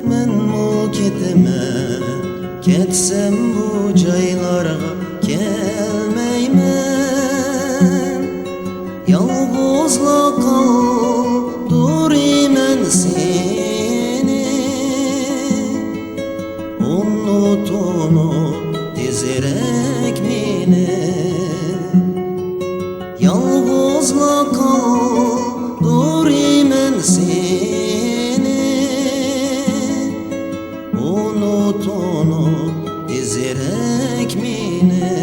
menmu ketemen, ketsem bu joylarga kelmeymen. Yalgızla kaldırımen seni, unut tezerek meni. Yalgızla kaldırımen seni, unut tezerek meni.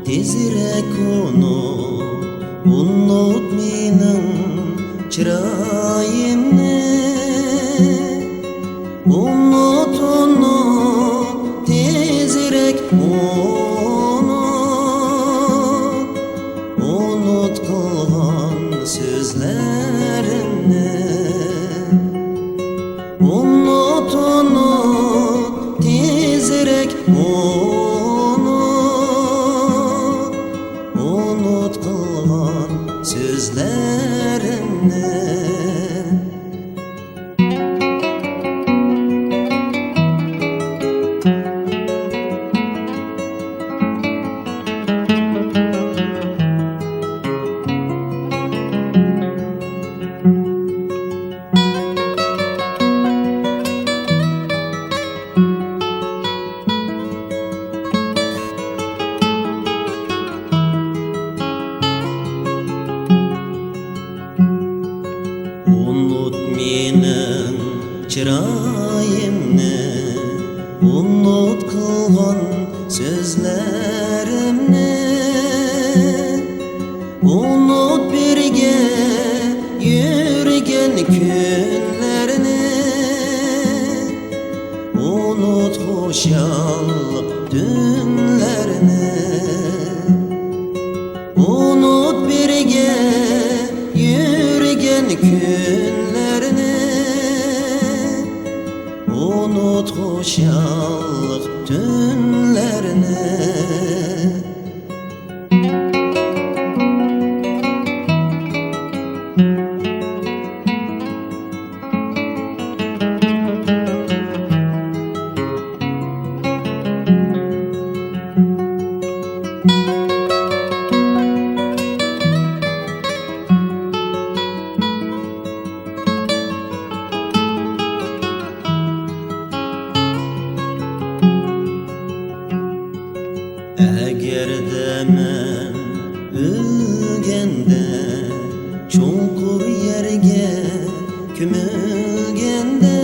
Tezirek unut mening chirayimni. Unut tezirek unut qilgan so'zlarimni. Unut tezirek unut qilgan so'zlarimni. Unut mening chirayimni, unut qilgan so'zlarimni. Unut birga yurgan kunlarni. Unut xushallik tunlarni. Unut birga yurgan kunlarni. Unut xushallik tunlarni. Agarda men o'lganda, chunqur yerga ko'milganda,